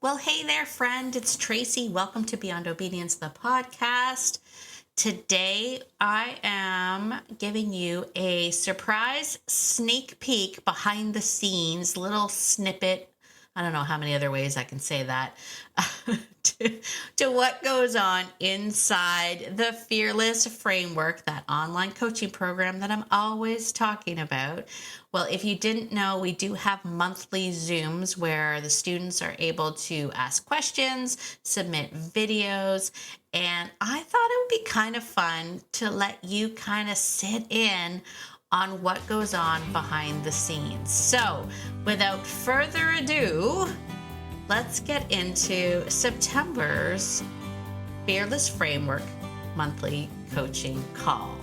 Well, hey there, friend. It's Tracy. Welcome to Beyond Obedience, the podcast. Today, I am giving you a surprise sneak peek behind the scenes, little snippet. I don't know how many other ways I can say that to, to what goes on inside the Fearless Framework, that online coaching program that I'm always talking about. Well, if you didn't know, we do have monthly Zooms where the students are able to ask questions, submit videos, and I thought it would be kind of fun to let you kind of sit in on what goes on behind the scenes. So, without further ado, let's get into September's Fearless Framework monthly coaching call.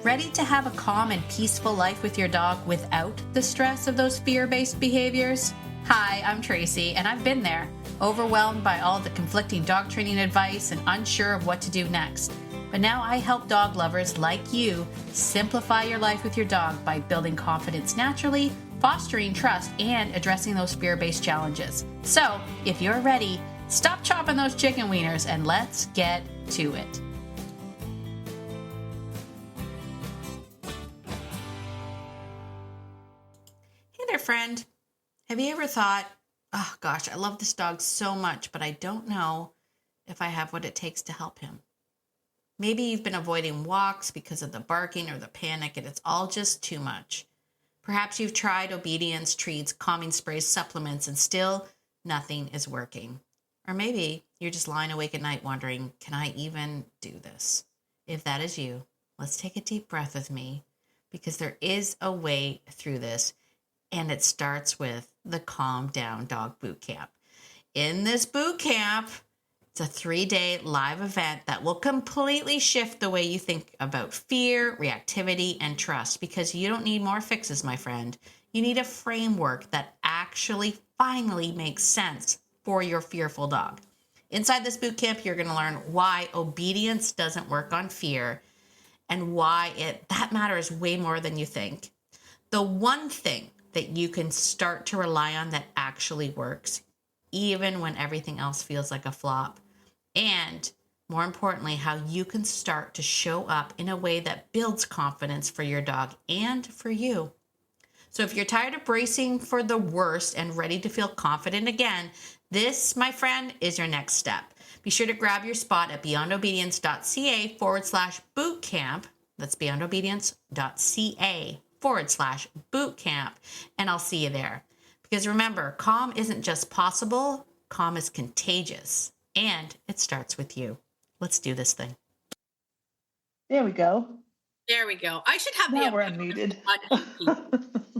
Ready to have a calm and peaceful life with your dog without the stress of those fear-based behaviors? Hi, I'm Tracy, and I've been there, overwhelmed by all the conflicting dog training advice and unsure of what to do next. But now I help dog lovers like you simplify your life with your dog by building confidence naturally, fostering trust, and addressing those fear-based challenges. So, if you're ready, stop chopping those chicken wieners and let's get to it. Hey there, friend. Have you ever thought, oh gosh, I love this dog so much, but I don't know if I have what it takes to help him? Maybe you've been avoiding walks because of the barking or the panic, and it's all just too much. Perhaps you've tried obedience treats, calming sprays, supplements, and still nothing is working. Or maybe you're just lying awake at night wondering, can I even do this? If that is you, let's take a deep breath with me, because there is a way through this, and it starts with the Calm Down Dog Bootcamp. In this bootcamp, it's a 3-day live event that will completely shift the way you think about fear, reactivity, and trust, because you don't need more fixes, my friend. You need a framework that actually finally makes sense for your fearful dog. Inside this bootcamp, you're going to learn why obedience doesn't work on fear and why that matters way more than you think. The one thing that you can start to rely on that actually works, even when everything else feels like a flop. And more importantly, how you can start to show up in a way that builds confidence for your dog and for you. So if you're tired of bracing for the worst and ready to feel confident again, this, my friend, is your next step. Be sure to grab your spot at beyondobedience.ca/bootcamp. That's beyondobedience.ca/bootcamp. And I'll see you there. Because remember, calm isn't just possible, calm is contagious. And it starts with you. Let's do this thing. There we go. There we go. I should have Now the we're unmuted. unmute.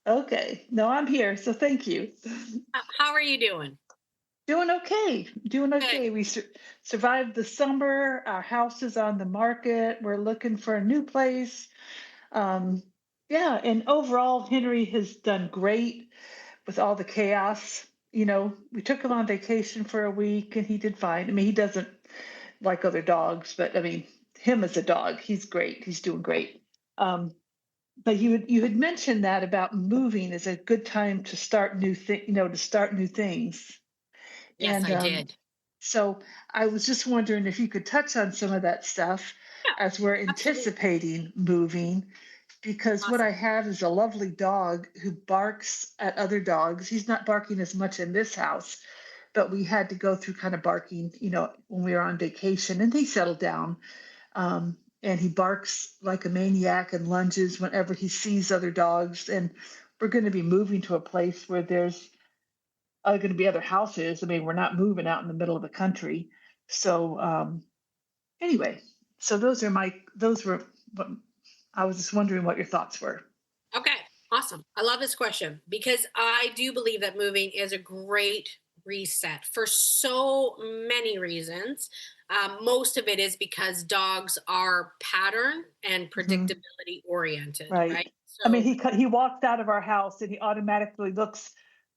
Okay. No, I'm here. So thank you. How are you doing? Doing okay. Doing okay. Good. We survived the summer. Our house is on the market. We're looking for a new place. Yeah. And overall, Henry has done great with all the chaos. We took him on vacation for a week and he did fine. I mean, he doesn't like other dogs, but I mean, him as a dog, he's great. He's doing great. But you had mentioned that about moving is a good time to start new things. Yes, And I did. so I was just wondering if you could touch on some of that stuff Yeah, as we're absolutely. anticipating moving, because what Awesome. I have is a lovely dog who barks at other dogs. He's not barking as much in this house, but we had to go through kind of barking, when we were on vacation, and he settled down. And he barks like a maniac and lunges whenever he sees other dogs. And we're going to be moving to a place where there's going to be other houses. I mean, we're not moving out in the middle of the country. So anyway, so those were what I was just wondering what your thoughts were. Okay, awesome. I love this question because I do believe that moving is a great reset for so many reasons. Most of it is because dogs are pattern and Mhm. predictability oriented, Right. right? I mean, So, he walked out of our house and he automatically looks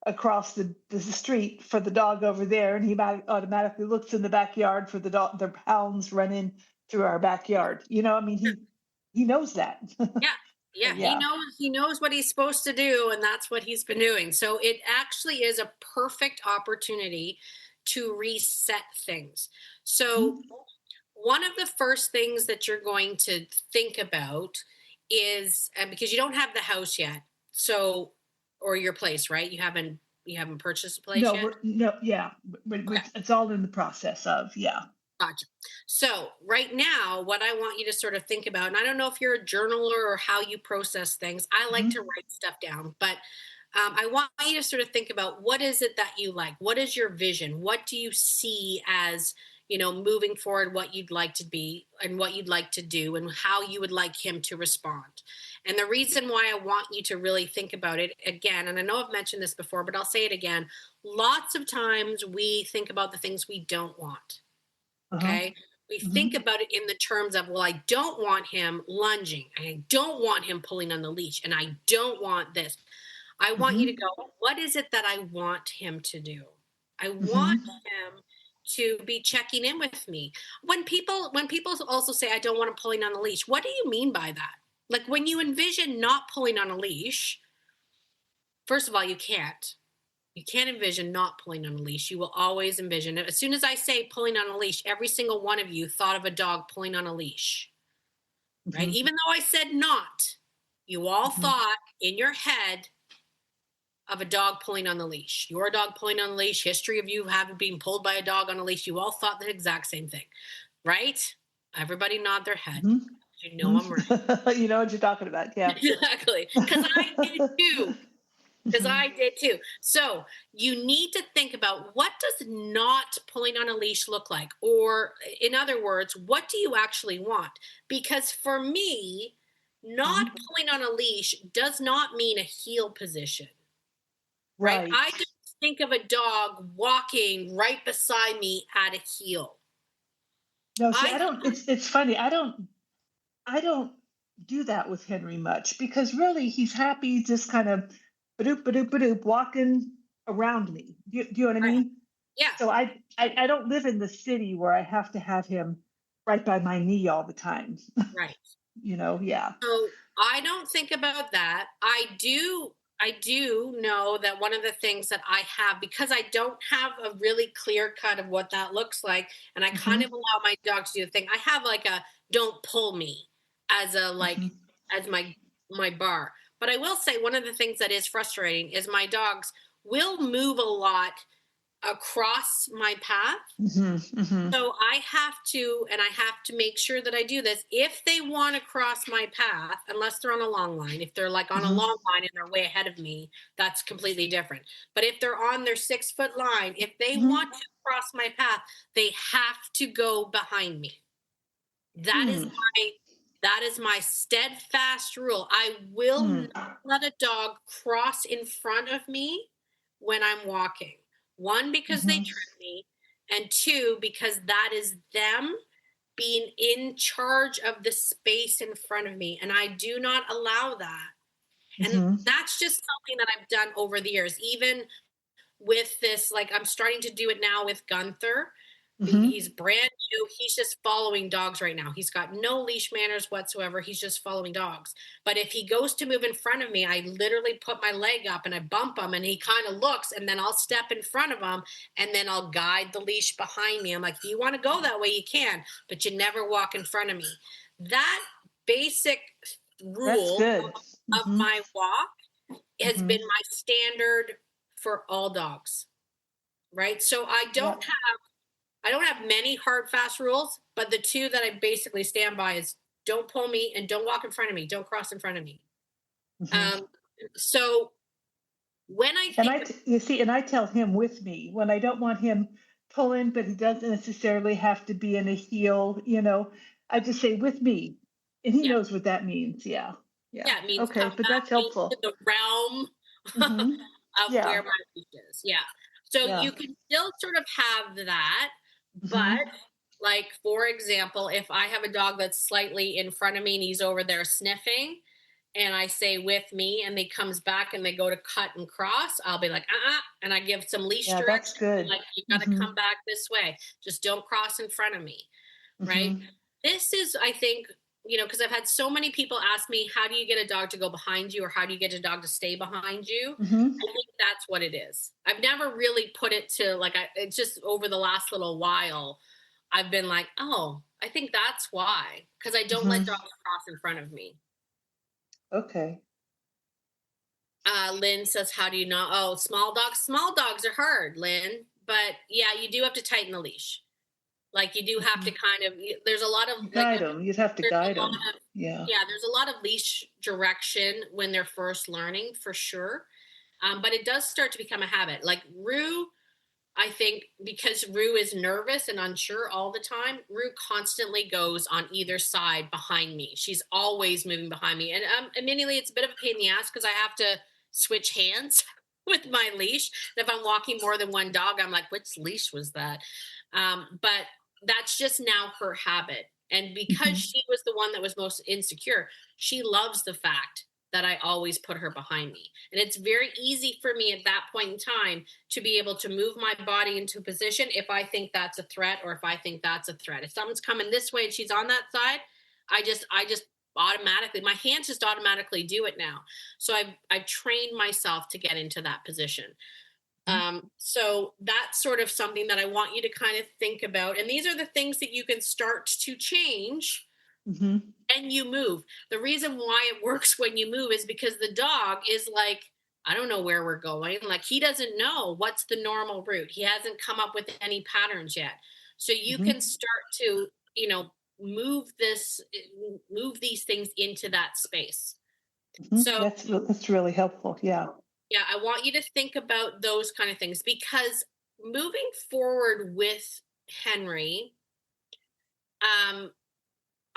across the street for the dog over there, and he automatically looks in the backyard for the dog, the hounds running through our backyard. I mean, he knows that. yeah. Yeah, Yeah. he knows what he's supposed to do, and that's what he's been doing. So it actually is a perfect opportunity to reset things. So Mhm. one of the first things that you're going to think about is because you don't have the house yet, so or your place, right? You haven't purchased a place No, yet. no, yeah, Okay. it's all in the process of, yeah. Gotcha. So, right now, what I want you to sort of think about, and I don't know if you're a journaler or how you process things. I like to Mhm. write stuff down, but I want you to sort of think about what is it that you like? What is your vision? What do you see as, moving forward, what you'd like to be and what you'd like to do and how you would like him to respond? And the reason why I want you to really think about it again, and I know I've mentioned this before, but I'll say it again. Lots of times we think about the things we don't want. Uh-huh. Okay. We think Mhm. about it in the terms of, well, I don't want him lunging. I don't want him pulling on the leash. And I don't want this. I want you to Mhm. go, what is it that I want him to do? I want Mhm. him to be checking in with me. When people also say, I don't want him pulling on the leash, what do you mean by that? Like when you envision not pulling on a leash, first of all, you can't. You can't envision not pulling on a leash. You will always envision it. As soon as I say pulling on a leash, every single one of you thought of a dog pulling on a leash, right? Mhm. Even though I said not, you all Mhm. thought in your head of a dog pulling on the leash. Your dog pulling on the leash, history of you having been pulled by a dog on a leash. You all thought the exact same thing, right? Everybody nod their head. Mhm. You know I'm right. Mhm. You know what you're talking about, yeah. Exactly. Because I did too. Because Mhm. I did too. So you need to think about what does not pulling on a leash look like? Or in other words, what do you actually want? Because for me, not Mhm. pulling on a leash does not mean a heel position, right? I Right. don't think of a dog walking right beside me at a heel. No, see, I I don't, it's funny. I don't do that with Henry much because really he's happy just kind of badoop badoop badoop walking around me. Do you know what I right, mean? yeah, So I don't live in the city where I have to have him right by my knee all the time. right. Yeah. So I don't think about that. I do know that one of the things that I have, because I don't have a really clear cut of what that looks like, and I kind of Hmm. allow my dog to do the thing. I have like a don't pull me as a like Hmm. as my bar. But I will say one of the things that is frustrating is my dogs will move a lot across my path, Hmm. Hmm. so I have to make sure that I do this. If they want to cross my path, unless they're on a long line, if they're like on a Hmm. long line and they're way ahead of me, that's completely different. But if they're on their 6 foot line, if they want Hmm. to cross my path, they have to go behind me. That is Hmm. my steadfast rule. I will not Hmm. let a dog cross in front of me when I'm walking. One, because they Hmm. trip me, and two, because that is them being in charge of the space in front of me. And I do not allow that. And Hmm. that's just something that I've done over the years. Even with this, like I'm starting to do it now with Gunther. He's Hmm. brand new. He's just following dogs right now. He's got no leash manners whatsoever. He's just following dogs. But if he goes to move in front of me, I literally put my leg up and I bump him and he kind of looks and then I'll step in front of him and then I'll guide the leash behind me. I'm like, if you want to go that way, you can, but you never walk in front of me. That basic That's rule good. of Hmm. my walk has Hmm. been my standard for all dogs, right? So Yeah. I don't have many hard fast rules, but the two that I basically stand by is don't pull me and don't walk in front of me, don't cross in front of me. Hmm. Um, so when I And think of, you see, and I tell him with me when I don't want him pulling, but he doesn't necessarily have to be in a heel. I just say with me, and he yeah, knows what that means. Yeah, yeah. yeah, it means Okay, come but back that's into helpful. the realm Hmm. of where Yeah, my leash is. Yeah. So yeah. you can still sort of have that, but Hmm. like for example, if I have a dog that's slightly in front of me and he's over there sniffing, and I say with me and they comes back and they go to cut and cross, I'll be like, and I give some leash Yeah, that's direction. good. Like, you got to Hmm. come back this way. Just don't cross in front of me. Right. Hmm. This is, I think, because I've had so many people ask me, how do you get a dog to go behind you, or how do you get a dog to stay behind you? Hmm. I think that's what it is. I've never really put it to like, it's just over the last little while, I've been like, oh, I think that's why. Because I don't let Hmm. dogs cross in front of me. Okay. Lynn says, how do you know? Oh, small dogs are hard, Lynn. But yeah, you do have to tighten the leash. Like, you do have to Hmm. kind of, there's a lot of, You like, guide them. You'd have to there's a guide lot them. of, Yeah. yeah, there's a lot of leash direction when they're first learning, for sure. But it does start to become a habit. Like Rue, I think because Rue is nervous and unsure all the time, Rue constantly goes on either side behind me. She's always moving behind me. And immediately it's a bit of a pain in the ass because I have to switch hands with my leash. And if I'm walking more than one dog, I'm like, which leash was that? But that's just now her habit. And because Hmm. she was the one that was most insecure, she loves the fact that I always put her behind me. And it's very easy for me at that point in time to be able to move my body into a position if I think that's a threat, or if I think that's a threat. If someone's coming this way and she's on that side, I just automatically, my hands just automatically do it now. So I've trained myself to get into that position. So that's sort of something that I want you to kind of think about. And these are the things that you can start to change, Hmm. and you move. The reason why it works when you move is because the dog is like, I don't know where we're going. Like, he doesn't know what's the normal route. He hasn't come up with any patterns yet. So you Hmm. can start to, move this, move these things into that space. Hmm. So That's really helpful. Yeah. yeah, I want you to think about those kind of things, because moving forward with Henry, um,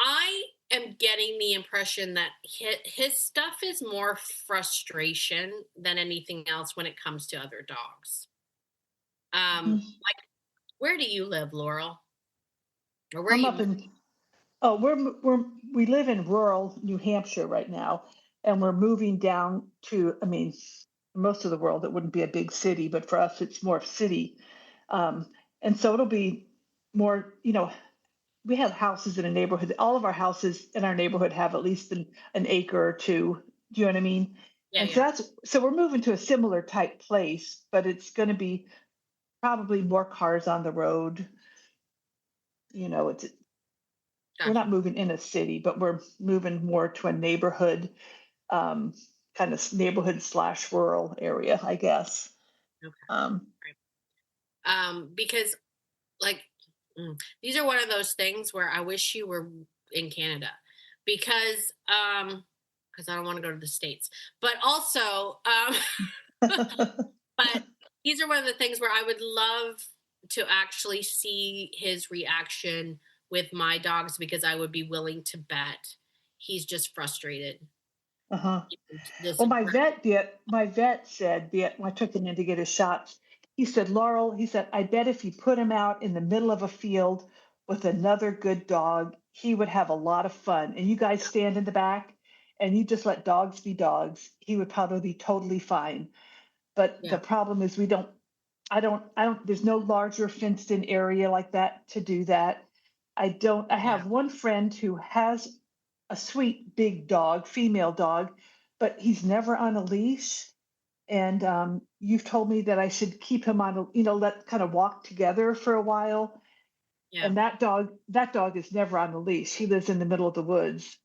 I am getting the impression that his stuff is more frustration than anything else when it comes to other dogs. Hmm. Like, where do you live, Laurel? Or where I'm you up moved? in. Oh, we live in rural New Hampshire right now, and we're moving down to. I mean, most of the world it wouldn't be a big city, but for us it's more city, um, and so it'll be more. We have houses in a neighborhood. All of our houses in our neighborhood have at least an acre or two. Do you know what I mean? Yeah, And so yeah, we're moving to a similar type place, but it's going to be probably more cars on the road. It's we're not gotcha. moving in a city, but we're moving more to a neighborhood, um, kind of neighborhood slash rural area, I guess. Okay. Um, Because like, these are one of those things where I wish you were in Canada, because I don't want to go to the States, but also but these are one of the things where I would love to actually see his reaction with my dogs, because I would be willing to bet he's just frustrated. uh-huh. This Well, my vet said when I took him in to get his shots, he said, Laurel, he said, I bet if you put him out in the middle of a field with another good dog, he would have a lot of fun. And you guys stand in the back and you just let dogs be dogs. He would probably be totally fine. But yeah, the problem is I don't, there's no larger fenced in area like that to do that. I yeah, have one friend who has a sweet big dog, female dog, but he's never on a leash. And you've told me that I should keep him on, let kind of walk together for a while. yeah, And that dog is never on the leash. He lives in the middle of the woods.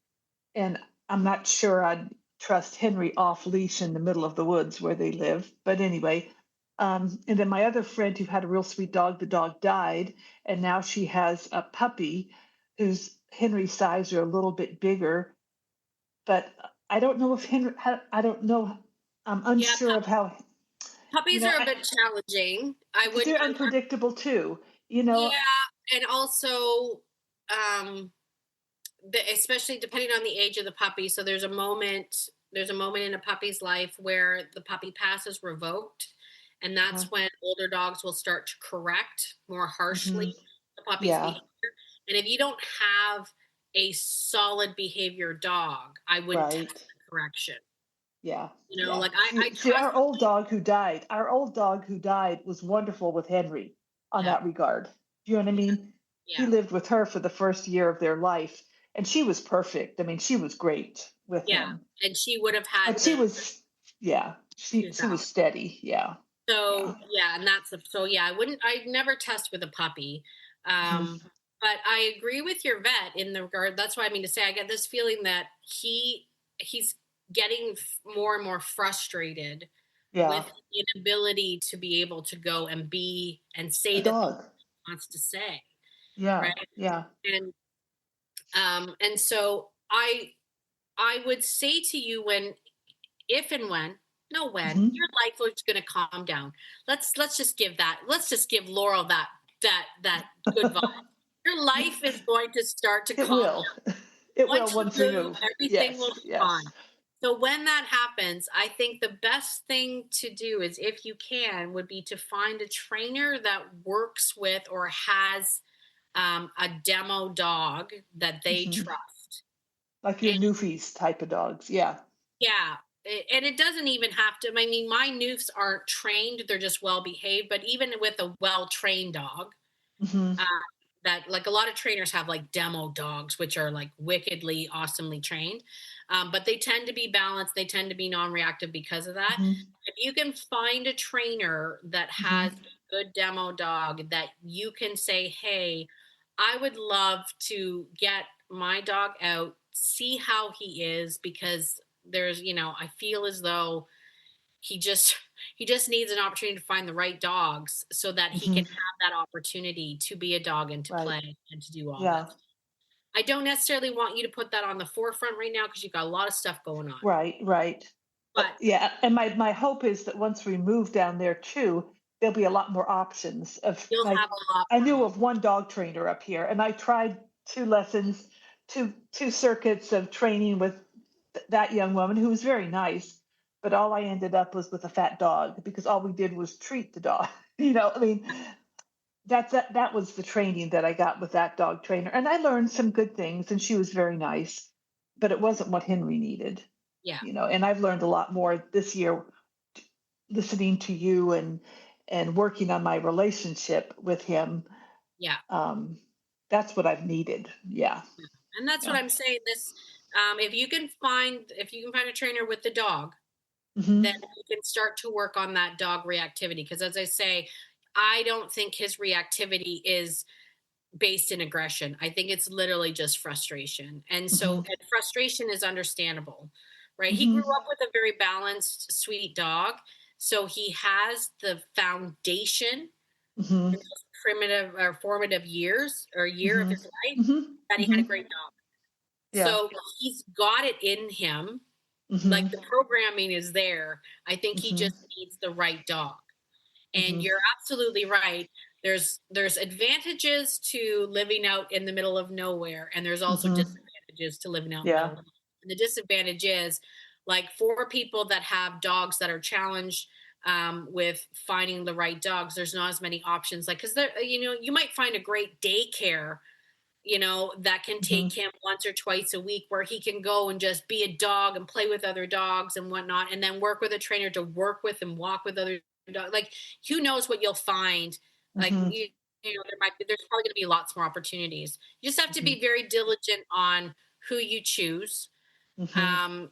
And I'm not sure I'd trust Henry off leash in the middle of the woods where they live. But anyway, and then my other friend who had a real sweet dog, the dog died, and now she has a puppy who's Henry's size or a little bit bigger. But I don't know if Henry, I don't know. I'm yeah. unsure of how, Puppies are a bit challenging. I because would, they're unpredictable too. yeah, and also, um, especially depending on the age of the puppy. So there's a moment in a puppy's life where the puppy pass is revoked, and Uh, that's when older dogs will start to correct more harshly hmm. the puppy's Yeah, behavior. And if you don't have a solid behavior dog, I wouldn't test right. the correction. Yeah, Like, I See, trust. our old dog who died was wonderful with Henry on Yeah, that regard. Do you know what I yeah, mean? He yeah, lived with her for the first year of their life, And she was perfect. I mean, she was great with Yeah. him. And she would have had But she the was, yeah, tooth she was out. steady. Yeah. Yeah. So yeah, and so yeah, I never test with a puppy. Mhm. But I agree with your vet in the regard. That's why I mean to say I get this feeling that he's getting more and more frustrated Yeah. with the inability to be able to go and be and say A the thing dog. he wants to say, Yeah. right? Yeah. And so I would say to you when if and when no when Hmm. your life is going to calm down, let's just give that, let's just give Laurel that good vibe. Your life is going to start to It calm will. down. It will Once you once we move, move. everything will Yes. be Yes. fine. So when that happens, I think the best thing to do is, if you can, would be to find a trainer that works with or has a demo dog that they Hmm. trust. Like your Newfies type of dogs. Yeah. Yeah. And it doesn't even have to. I mean, my Newfs aren't trained; they're just well behaved. But even with a well trained dog, Hmm. uh, that like a lot of trainers have like demo dogs, which are like wickedly awesomely trained, but they tend to be balanced. They tend to be non reactive because of that. Hmm. If you can find a trainer that Hmm. has a good demo dog that you can say, "Hey, I would love to get my dog out, see how he is," because there's, I feel as though he just he just needs an opportunity to find the right dogs so that he Hmm. can have that opportunity to be a dog and to Right. play and to do all Yeah. that. I don't necessarily want you to put that on the forefront right now because you've got a lot of stuff going on. Right. Right. But Yeah. And my hope is that once we move down there too, there'll be a lot more options of you'll like have a lot I more knew options. of one dog trainer up here and I tried two lessons, two circuits of training with that young woman who was very nice, but all I ended up was with a fat dog because all we did was treat the dog. I mean, that was the training that I got with that dog trainer, and I learned some good things, and she was very nice, but it wasn't what Henry needed. Yeah, And I've learned a lot more this year listening to you and working on my relationship with him. yeah. Um, that's what I've needed. Yeah. And that's what Yeah. I'm saying. This, if you can find a trainer with the dog, Hmm. then you can start to work on that dog reactivity. Because as I say, I don't think his reactivity is based in aggression. I think it's literally just frustration. Hmm. And frustration is understandable, right? He grew Hmm. up with a very balanced, sweet dog. So he has the foundation Hmm. in those primitive or formative years or year of Hmm. his life Hmm. that he had Hmm. a great dog. Yeah. So he's got it in him. Like Hmm. the programming is there. I think he Hmm. just needs the right dog. And Hmm. you're absolutely right. There's advantages to living out in the middle of nowhere, and there's also Hmm. disadvantages to living out in the middle Yeah. of nowhere. And the disadvantage is, like, for people that have dogs that are challenged with finding the right dogs, there's not as many options. Like, because there, you might find a great daycare, that can Hmm. take him once or twice a week where he can go and just be a dog and play with other dogs and whatnot, and then work with a trainer to work with and walk with other dogs. Like, who knows what you'll find? Like, Hmm. there's probably going to be lots more opportunities. You just have to Hmm. be very diligent on who you choose. Hmm.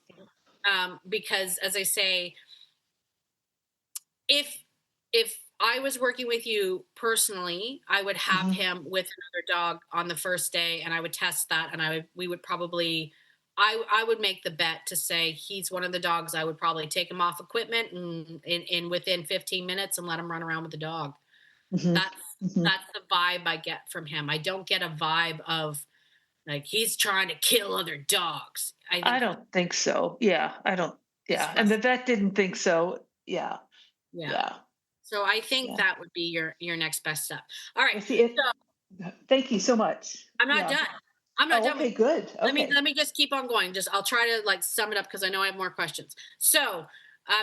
Um, because as I say, if I was working with you personally, I would have Hmm. him with another dog on the first day, and I would test that, and we would probably, I would make the bet to say he's one of the dogs. I would probably take him off equipment and in within 15 minutes and let him run around with the dog. Hmm. That's Hmm. that's the vibe I get from him. I don't get a vibe of like he's trying to kill other dogs. I I think don't think so. Yeah, I don't. he's Yeah, and the frustrated. vet didn't think so. Yeah, Yeah. yeah, So I think yeah. that would be your next best step. All right. Well, see, So thank you so much. I'm not Yeah. done. I'm not Oh, done with okay, good. let Okay. me just keep on going. Just I'll try to like sum it up because I know I have more questions. So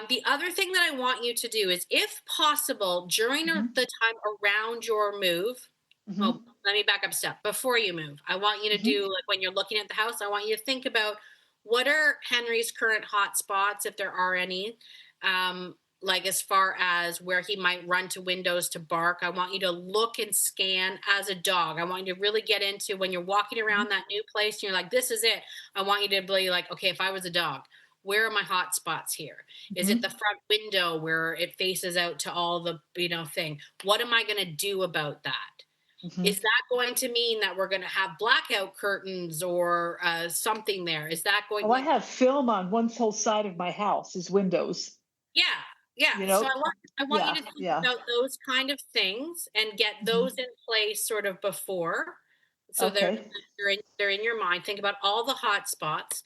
the other thing that I want you to do is, if possible, during Hmm. the time around your move. Hmm. Oh, let me back up a step. Before you move, I want you to do, Hmm. like, when you're looking at the house, I want you to think about what are Henry's current hot spots, if there are any. Um, like as far as where he might run to windows to bark. I want you to look and scan as a dog. I want you to really get into when you're walking around that new place and you're like, this is it. I want you to be like, okay, if I was a dog, where are my hot spots here? Is it the Mm-hmm. front window where it faces out to all the, thing? What am I going to do about that? Mm-hmm. Is that going to mean that we're going to have blackout curtains or something there? Is that going Oh, I like, have film on one whole side of my house is windows. yeah, yeah. You So know, I want you yeah, to think yeah. about those kind of things and get those Hmm. in place sort of before. So Okay. they're in your mind. Think about all the hot spots.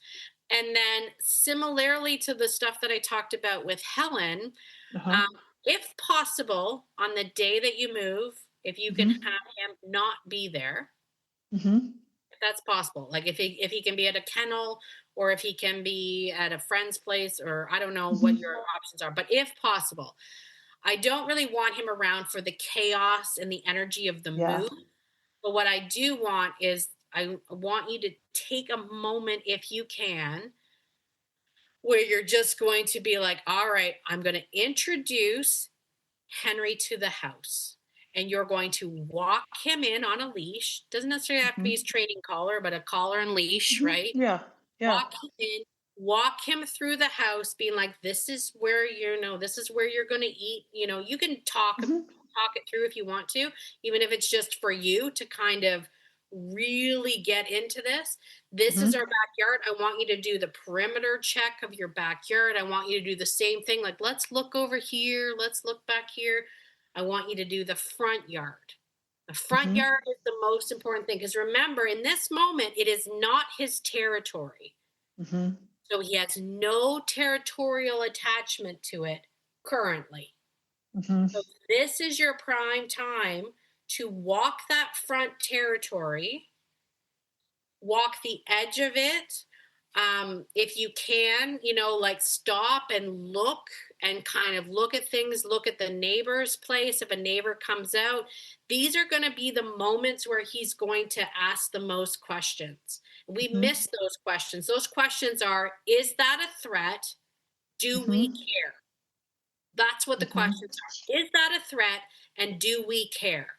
And then similarly to the stuff that I talked about with Helen, Uh-huh. um, if possible, on the day that you move, if you can Hmm. have him not be there, Hmm. if that's possible. Like if he can be at a kennel or if he can be at a friend's place, or I don't know what your Hmm. options are, but if possible, I don't really want him around for the chaos and the energy of the Yeah. move. But what I do want is I want you to take a moment if you can where you're just going to be like, all right, I'm going to introduce Henry to the house. And you're going to walk him in on a leash. Doesn't necessarily have to be Hmm. his trading collar, but a collar and leash, Hmm. right? Yeah. Yeah. Walk him in, walk him through the house, being like, this is where this is where you're gonna eat. You can Hmm. talk it through if you want to, even if it's just for you to kind of really get into this. This is our Hmm. backyard. I want you to do the perimeter check of your backyard. I want you to do the same thing. Like, let's look over here, let's look back here. I want you to do the front yard. The front Hmm. yard is the most important thing because remember, in this moment, it is not his territory. Hmm. So he has no territorial attachment to it currently. Hmm. So this is your prime time to walk that front territory, walk the edge of it. If you can, like stop and look and kind of look at things, look at the neighbor's place. If a neighbor comes out, these are going to be the moments where he's going to ask the most questions. We Hmm. miss those questions. Those questions are, is that a threat? Do we Hmm. care? That's what the Hmm. questions are. Is that a threat? And do we care?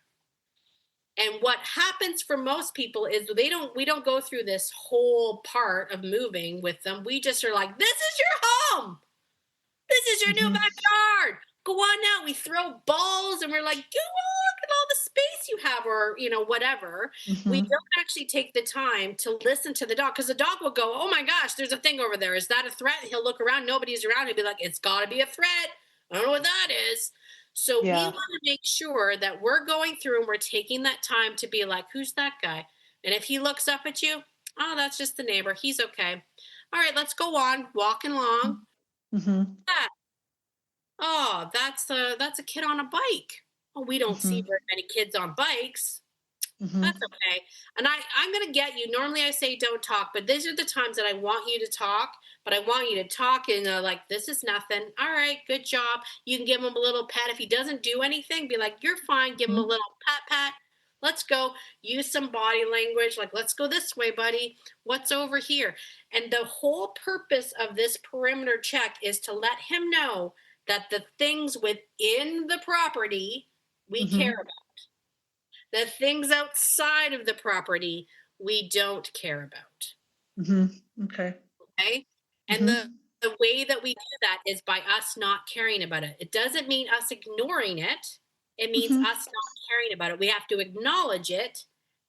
And what happens for most people is we don't go through this whole part of moving with them. We just are like, this is your home. This is your new Hmm. backyard. Go on now. We throw balls and we're like, go look at all the space you have, or whatever. We Hmm. don't actually take the time to listen to the dog because the dog will go, oh my gosh, there's a thing over there. Is that a threat? And he'll look around, nobody's around. He'll be like, it's got to be a threat. I don't know what that is. So we Yeah. want to make sure that we're going through and we're taking that time to be like, who's that guy? And if he looks up at you, oh, that's just the neighbor. He's okay. All right, let's go on walking along. Hmm. Yeah. Oh, that's a kid on a bike. Oh, we don't see Hmm. very many kids on bikes. That's Hmm. okay. And I'm gonna get you. Normally I say don't talk, but these are the times that I want you to talk. But I want you to talk and like, this is nothing. All right, good job. You can give him a little pat. If he doesn't do anything, be like, you're fine. Give him a Hmm. little pat. Let's go. Use some body language. Like, let's go this way, buddy. What's over here? And the whole purpose of this perimeter check is to let him know that the things within the property we care Hmm. about. The things outside of the property we don't care about. Hmm. Okay. Okay. And the, Hmm. the way that we do that is by us not caring about it. It doesn't mean us ignoring it. It means Hmm. us not caring about it. We have to acknowledge it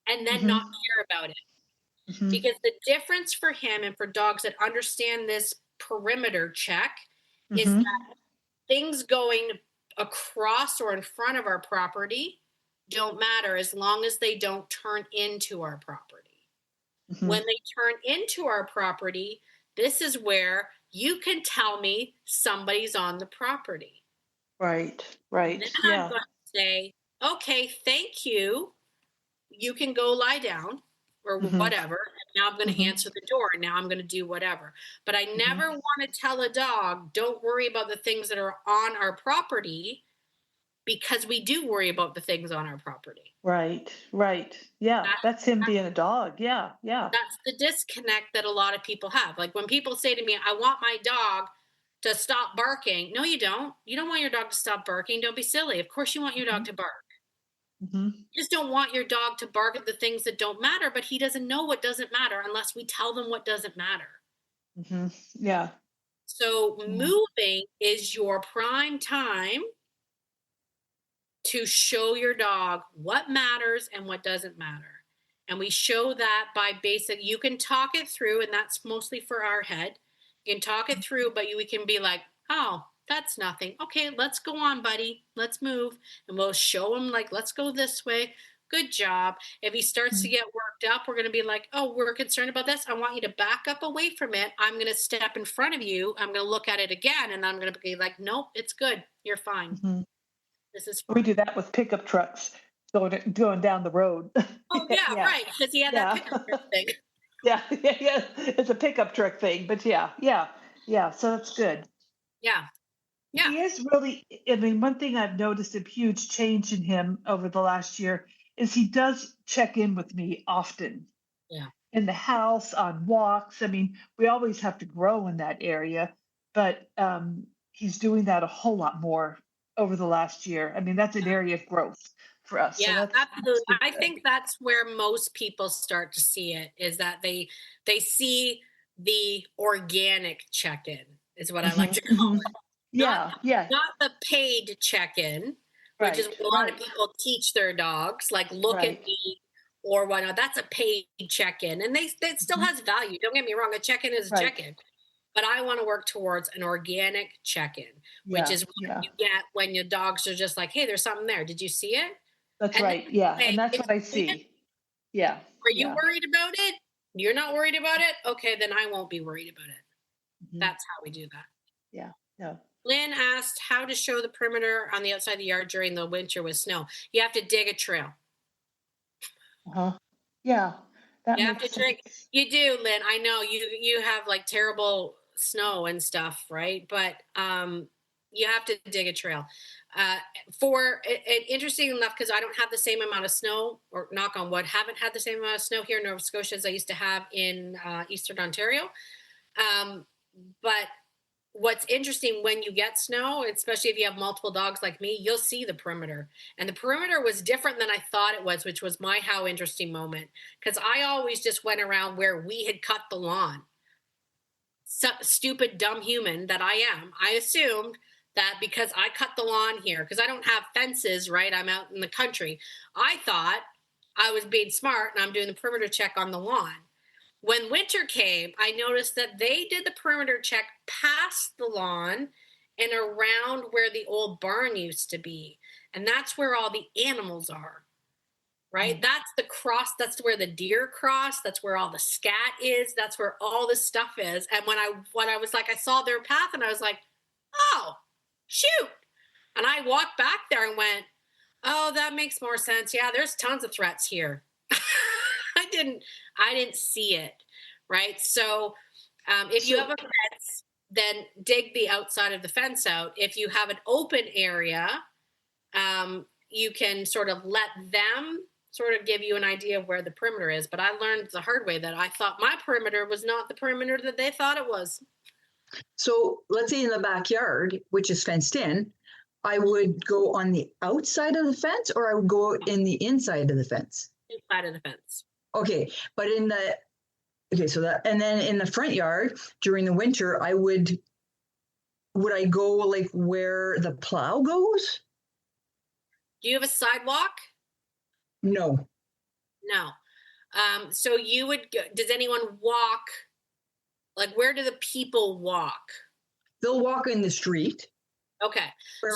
and then not Hmm. care about it. Hmm. Because the difference for him and for dogs that understand this perimeter check is Hmm. that things going across or in front of our property don't matter as long as they don't turn into our property. Hmm. When they turn into our property, this is where you can tell me somebody's on the property. Right. Then Right. I'm Yeah. going to say, okay, thank you. You can go lie down or Hmm. whatever. And now I'm going to Hmm. answer the door and now I'm going to do whatever. But I Hmm. never want to tell a dog, don't worry about the things that are on our property because we do worry about the things on our property. Right. Right. Yeah. That, That's him that, being a dog. Yeah. Yeah. that's the disconnect that a lot of people have. Like when people say to me, I want my dog to stop barking. No, you don't. You don't want your dog to stop barking. Don't be silly. Of course you want your dog to bark. Mm-hmm. You just don't want your dog to bark at the things that don't matter, but he doesn't know what doesn't matter unless we tell them what doesn't matter. Mm-hmm. Yeah. So moving is your prime time to show your dog what matters and what doesn't matter. And we show that by you can talk it through, and that's mostly for our head. You can talk it through, but we can be like, oh, that's nothing. Okay, let's go on, buddy. Let's move. And we'll show him, like, let's go this way. Good job. If he starts to get worked up, we're going to be like, oh, we're concerned about this. I want you to back up away from it. I'm going to step in front of you. I'm going to look at it again. And I'm going to be like, nope, it's good. You're fine. Mm-hmm. This is We fine. do that with pickup trucks going down the road. Oh, yeah, right. Because he had that pickup truck thing. Yeah. It's a pickup truck thing, but yeah. So that's good. Yeah. Yeah. He is really, I mean, one thing I've noticed a huge change in him over the last year is he does check in with me often. Yeah. In the house, on walks. I mean, we always have to grow in that area, but he's doing that a whole lot more over the last year. I mean, that's an area of growth for us. Yeah, So absolutely. that's I think that's where most people start to see it, is that they see the organic check-in, is what I like to call it. Yeah. Not the paid check-in, which is what a lot of people teach their dogs, like look at me or whatnot. That's a paid check-in, and it still has value. Don't get me wrong, a check-in is a check-in. But I want to work towards an organic check-in, which is what you get when your dogs are just like, hey, there's something there. Did you see it? That's right. Yeah. And that's what I see. Yeah. Are you worried about it? You're not worried about it? Okay, then I won't be worried about it. That's how we do that. Yeah. No. Lynn asked how to show the perimeter on the outside of the yard during the winter with snow. You have to dig a trail. Yeah. You have to dig. You do, Lynn. I know you have like terrible snow and stuff, right? But you have to dig a trail. Interesting enough, because I don't have the same amount of snow, or knock on wood, haven't had the same amount of snow here in Nova Scotia as I used to have in Eastern Ontario. But what's interesting, when you get snow, especially if you have multiple dogs like me, you'll see the perimeter. And the perimeter was different than I thought it was, which was my how interesting moment. Because I always just went around where we had cut the lawn. Stupid, dumb human that I am. I assumed that because I cut the lawn here, because I don't have fences, right? I'm out in the country. I thought I was being smart and I'm doing the perimeter check on the lawn. When winter came, I noticed that they did the perimeter check past the lawn and around where the old barn used to be. And that's where all the animals are, right? That's the cross. That's where the deer cross. That's where all the scat is. That's where all this stuff is. And when I was like, I saw their path and I was like, oh, shoot. And I walked back there and went, oh, that makes more sense. Yeah, there's tons of threats here. I didn't see it, right? So if you have a fence, then dig the outside of the fence out. If you have an open area, you can sort of let them sort of give you an idea of where the perimeter is. But I learned the hard way that I thought my perimeter was not the perimeter that they thought it was. So let's say in the backyard, which is fenced in, I would go on the outside of the fence, or I would go in the inside of the fence? Inside of the fence. Okay, but and then in the front yard during the winter, would I go like where the plow goes? Do you have a sidewalk? No. No. So you would go, does anyone walk? Like, where do the people walk? They'll walk in the street. Okay.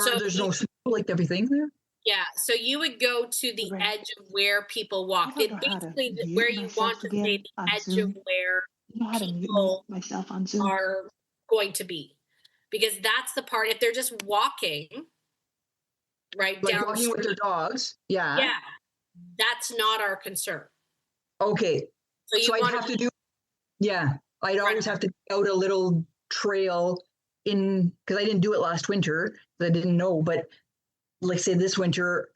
So there's no snow, like everything there? Yeah. So you would go to the edge of where people walk. It basically where you want to say the edge of where people are going to be. Because that's the part, if they're just walking, right, like down walking with their dogs. Yeah. That's not our concern. Okay. So I'd have to do, I'd always have to dig out a little trail because I didn't do it last winter, because I didn't know, but like say this winter,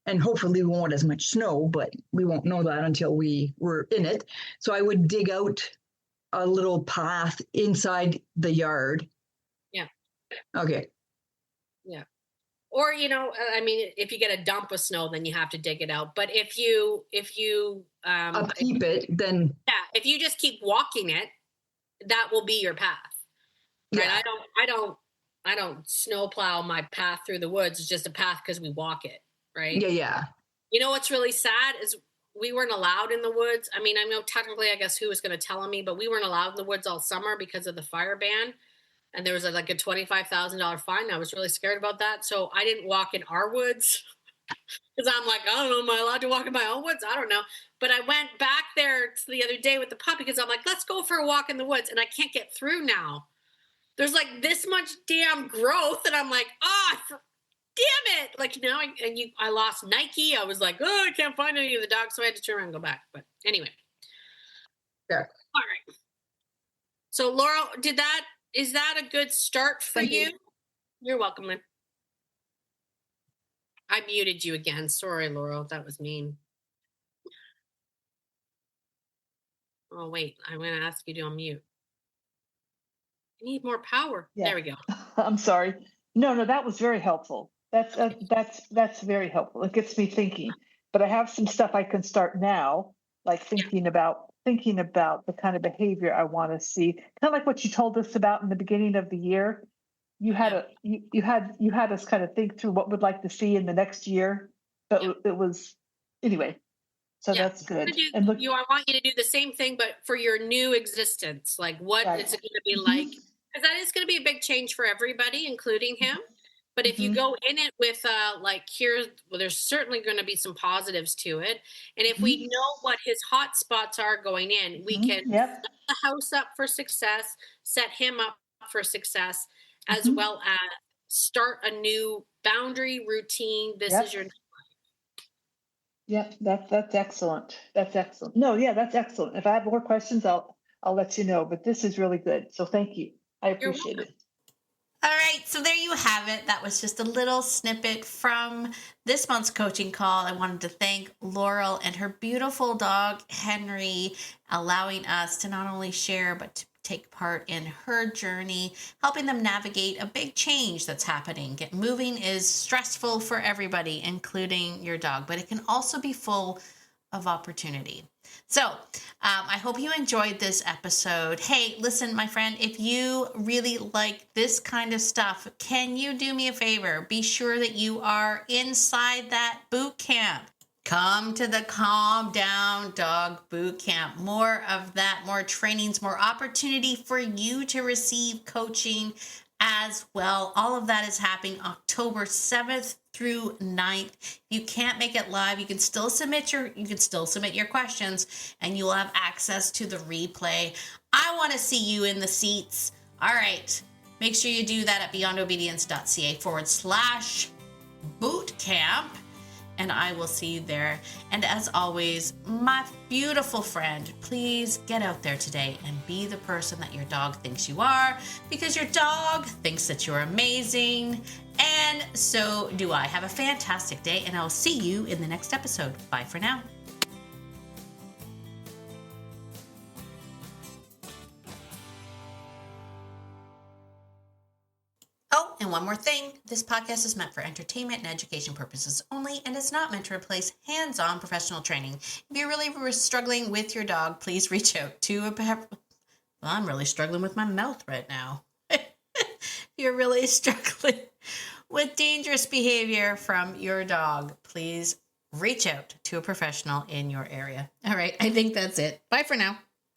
and hopefully we won't have as much snow, but we won't know that until we were in it. So I would dig out a little path inside the yard. Yeah. Okay. Yeah. Or, I mean, if you get a dump of snow, then you have to dig it out. But if you Upkeep it, then yeah, if you just keep walking it, that will be your path. Right? yeah. I don't snow plow my path through the woods. It's just a path because we walk it, right? Yeah, yeah. You know what's really sad is we weren't allowed in the woods. I mean, I know technically, I guess who was going to tell me, but we weren't allowed in the woods all summer because of the fire ban. And there was like a $25,000 fine. I was really scared about that. So I didn't walk in our woods because I'm like, I don't know, am I allowed to walk in my own woods? I don't know. But I went back there the other day with the puppy because I'm like, let's go for a walk in the woods. And I can't get through now. There's like this much damn growth. And I'm like, damn it. Like now I lost Nike. I was like, I can't find any of the dogs. So I had to turn around and go back. But anyway. Yeah. All right. So Laurel, is that a good start for you? You're welcome, man. I muted you again. Sorry, Laurel. That was mean. Oh, wait. I'm going to ask you to unmute. I need more power. Yeah. There we go. I'm sorry. No, that was very helpful. That's very helpful. It gets me thinking. But I have some stuff I can start now, like thinking about the kind of behavior I want to see. Kind of like what you told us about in the beginning of the year. You had you had us kind of think through what we'd like to see in the next year. But it was anyway. So that's good. And look, I want you to do the same thing, but for your new existence. Like, what is it going to be like? Because that is going to be a big change for everybody, including him. But if you go in it with there's certainly going to be some positives to it. And if we know what his hot spots are going in, we can set the house up for success, set him up for success, as well as start a new boundary routine. This is your. Yeah, that's excellent. That's excellent. No, yeah, that's excellent. If I have more questions, I'll let you know. But this is really good. So thank you. I appreciate it. All right, so there you have it. That was just a little snippet from this month's coaching call. I wanted to thank Laurel and her beautiful dog, Henry, allowing us to not only share, but to take part in her journey, helping them navigate a big change that's happening. Moving is stressful for everybody, including your dog, but it can also be full of opportunity. So I hope you enjoyed this episode. Hey, listen, my friend, if you really like this kind of stuff, can you do me a favor? Be sure that you are inside that boot camp. Come to the Calm Down Dog Boot Camp. More of that, more trainings, more opportunity for you to receive coaching as well. All of that is happening October 7th through 9th. If you can't make it live, you can still submit your questions, and you will have access to the replay. I want to see you in the seats. All right. Make sure you do that at beyondobedience.ca/bootcamp. And I will see you there. And as always, my beautiful friend, please get out there today and be the person that your dog thinks you are, because your dog thinks that you're amazing. And so do I. Have a fantastic day, and I'll see you in the next episode. Bye for now. Oh, and one more thing. This podcast is meant for entertainment and education purposes only, and it's not meant to replace hands-on professional training. If you're really struggling with your dog, please reach out to I'm really struggling with my mouth right now. If you're really struggling with dangerous behavior from your dog, please reach out to a professional in your area. All right, I think that's it. Bye for now.